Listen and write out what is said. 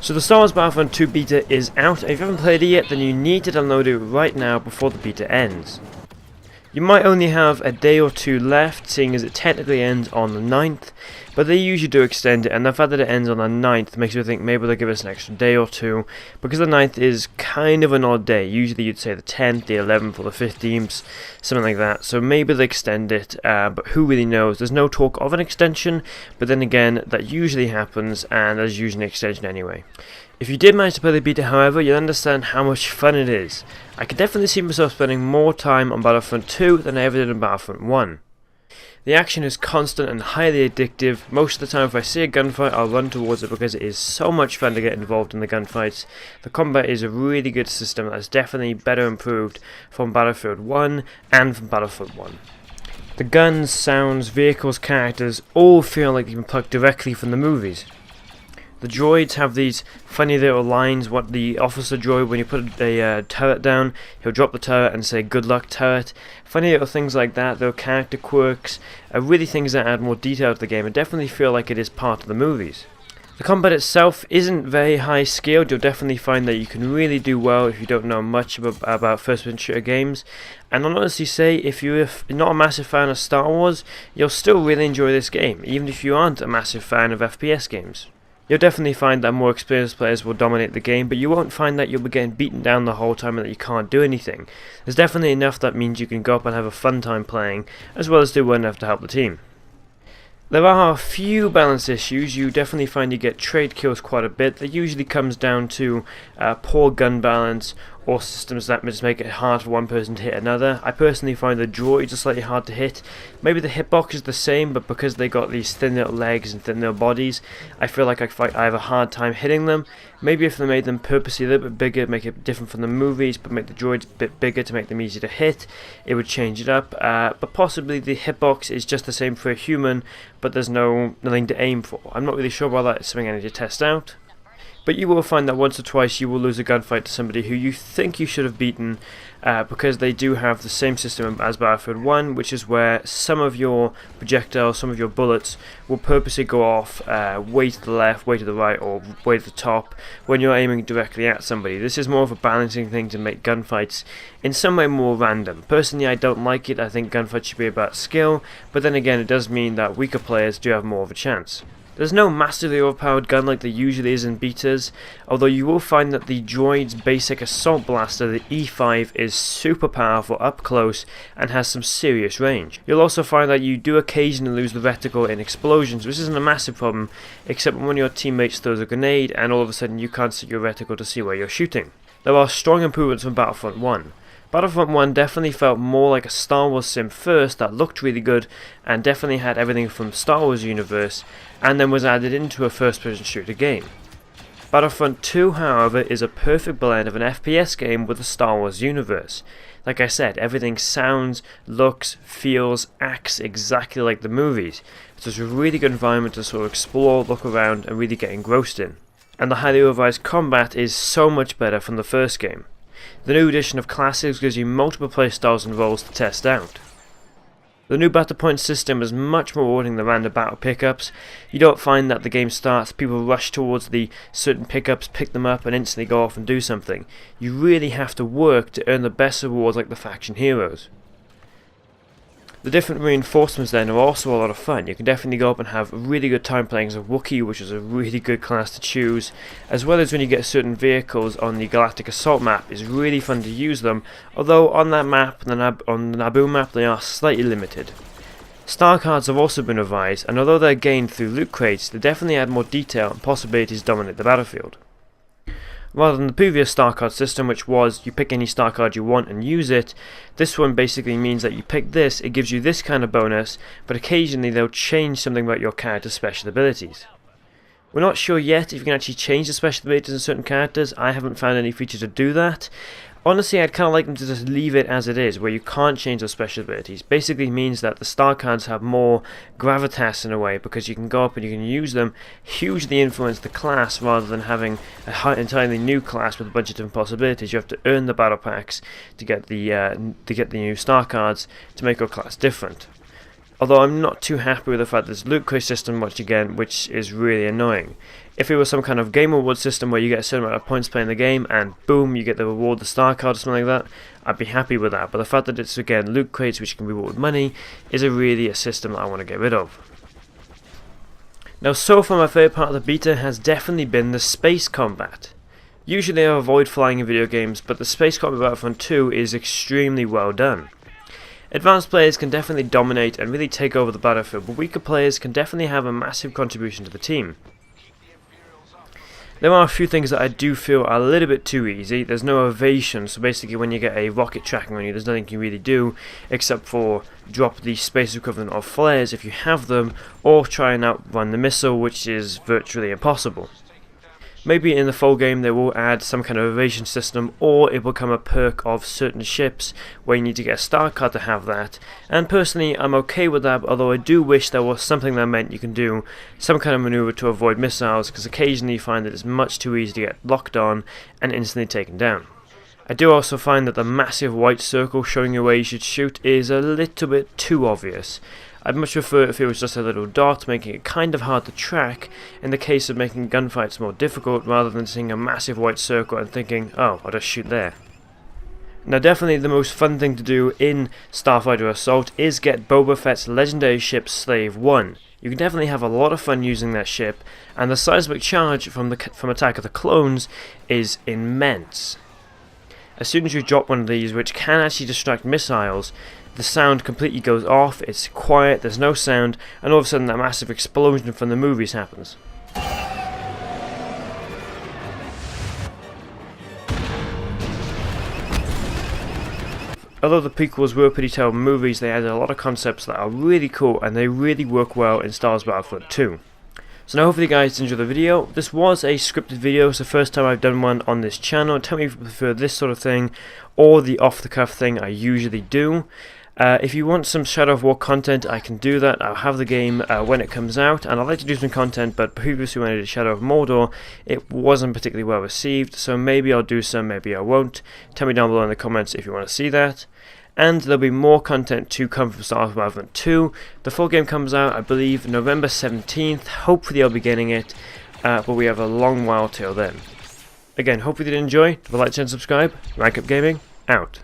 So the Star Wars Battlefront 2 beta is out. If you haven't played it yet, then you need to download it right now before the beta ends. You might only have a day or two left, seeing as it technically ends on the 9th, but they usually do extend it, and the fact that it ends on the 9th makes me think maybe they'll give us an extra day or two, because the 9th is kind of an odd day. Usually you'd say the 10th, the 11th, or the 15th, something like that, so maybe they extend it, but who really knows. There's no talk of an extension, but then again, that usually happens, and there's usually an extension anyway. If you did manage to play the beta, however, you'll understand how much fun it is. I can definitely see myself spending more time on Battlefront 2 than I ever did on Battlefront 1. The action is constant and highly addictive. Most of the time if I see a gunfight, I'll run towards it because it is so much fun to get involved in the gunfights. The combat is a really good system that's definitely better improved from Battlefield 1 and from Battlefront 1. The guns, sounds, vehicles, characters all feel like they've been plucked directly from the movies. The droids have these funny little lines. What the officer droid, when you put a turret down, he'll drop the turret and say "Good luck, turret." Funny little things like that. Little character quirks, really things that add more detail to the game and definitely feel like it is part of the movies. The combat itself isn't very high scaled. You'll definitely find that you can really do well if you don't know much about first-person shooter games. And I'll honestly say, if you're not a massive fan of Star Wars, you'll still really enjoy this game, even if you aren't a massive fan of FPS games. You'll definitely find that more experienced players will dominate the game, but you won't find that you'll be getting beaten down the whole time and that you can't do anything. There's definitely enough that means you can go up and have a fun time playing, as well as do well enough to help the team. There are a few balance issues. You definitely find you get trade kills quite a bit. That usually comes down to poor gun balance or systems that just make it hard for one person to hit another. I personally find the droids are slightly hard to hit. Maybe the hitbox is the same, but because they got these thin little legs and thin little bodies, I feel like I have a hard time hitting them. Maybe if they made them purposely a little bit bigger, make it different from the movies, but make the droids a bit bigger to make them easier to hit, it would change it up. But possibly the hitbox is just the same for a human, but there's nothing to aim for. I'm not really sure why that is something I need to test out. But you will find that once or twice you will lose a gunfight to somebody who you think you should have beaten, because they do have the same system as Battlefield 1, which is where some of your projectiles, some of your bullets will purposely go off way to the left, way to the right, or way to the top when you're aiming directly at somebody. This is more of a balancing thing to make gunfights in some way more random. Personally, I don't like it. I think gunfights should be about skill, but then again it does mean that weaker players do have more of a chance. There's no massively overpowered gun like there usually is in betas, although you will find that the droid's basic assault blaster, the E5, is super powerful up close and has some serious range. You'll also find that you do occasionally lose the reticle in explosions, which isn't a massive problem, except when your teammates throws a grenade and all of a sudden you can't see your reticle to see where you're shooting. There are strong improvements from Battlefront 1. Battlefront 1 definitely felt more like a Star Wars sim first that looked really good and definitely had everything from the Star Wars universe and then was added into a first-person shooter game. Battlefront 2, however, is a perfect blend of an FPS game with a Star Wars universe. Like I said, everything sounds, looks, feels, acts exactly like the movies. So it's a really good environment to sort of explore, look around and really get engrossed in. And the highly revised combat is so much better from the first game. The new edition of Classics gives you multiple playstyles and roles to test out. The new battle point system is much more rewarding than random battle pickups. You don't find that the game starts, people rush towards the certain pickups, pick them up and instantly go off and do something. You really have to work to earn the best rewards like the faction heroes. The different reinforcements then are also a lot of fun. You can definitely go up and have a really good time playing as a Wookiee, which is a really good class to choose, as well as when you get certain vehicles on the Galactic Assault map. It's really fun to use them, although on that map, on the Naboo map, they are slightly limited. Star cards have also been revised, and although they're gained through loot crates, they definitely add more detail and possibilities to dominate the battlefield. Rather than the previous star card system, which was you pick any star card you want and use it, this one basically means that you pick this, it gives you this kind of bonus, but occasionally they'll change something about your character's special abilities. We're not sure yet if you can actually change the special abilities in certain characters. I haven't found any feature to do that. Honestly, I'd kind of like them to just leave it as it is, where you can't change those special abilities. Basically means that the star cards have more gravitas in a way, because you can go up and you can use them, hugely influence the class, rather than having an entirely new class with a bunch of different possibilities. You have to earn the battle packs to get the new star cards to make your class different. Although I'm not too happy with the fact that there's loot crate system once again, which is really annoying. If it was some kind of game reward system where you get a certain amount of points playing the game and boom, you get the reward, the star card or something like that, I'd be happy with that. But the fact that it's again loot crates which can be bought with money is really a system that I want to get rid of. Now so far my favourite part of the beta has definitely been the space combat. Usually I avoid flying in video games, but the space combat in Battlefront 2 is extremely well done. Advanced players can definitely dominate and really take over the battlefield, but weaker players can definitely have a massive contribution to the team. There are a few things that I do feel are a little bit too easy. There's no evasion, so basically when you get a rocket tracking on you, there's nothing you can really do except for drop the space equivalent of flares if you have them, or try and outrun the missile, which is virtually impossible. Maybe in the full game they will add some kind of evasion system, or it will become a perk of certain ships where you need to get a star card to have that, and personally I'm okay with that, although I do wish there was something that meant you can do some kind of maneuver to avoid missiles, because occasionally you find that it's much too easy to get locked on and instantly taken down. I do also find that the massive white circle showing you where you should shoot is a little bit too obvious. I'd much prefer if it was just a little dot, making it kind of hard to track in the case of making gunfights more difficult, rather than seeing a massive white circle and thinking, oh, I'll just shoot there. Now definitely the most fun thing to do in Starfighter Assault is get Boba Fett's legendary ship Slave 1. You can definitely have a lot of fun using that ship, and the seismic charge from Attack of the Clones is immense. As soon as you drop one of these, which can actually distract missiles, the sound completely goes off, it's quiet, there's no sound, and all of a sudden that massive explosion from the movies happens. Although the prequels were pretty terrible movies, they added a lot of concepts that are really cool and they really work well in Star Wars Battlefront 2. So now hopefully you guys enjoyed the video. This was a scripted video, it's the first time I've done one on this channel. Tell me if you prefer this sort of thing or the off-the-cuff thing I usually do. If you want some Shadow of War content, I can do that. I'll have the game when it comes out, and I'd like to do some content, but previously when I did Shadow of Mordor, it wasn't particularly well received, so maybe I'll do some, maybe I won't. Tell me down below in the comments if you want to see that. And there'll be more content to come from Star Wars Battlefront 2. The full game comes out, I believe, November 17th. Hopefully I'll be getting it, but we have a long while till then. Again, hopefully you did enjoy. Don't forget to like and subscribe. Rank Up Gaming, out.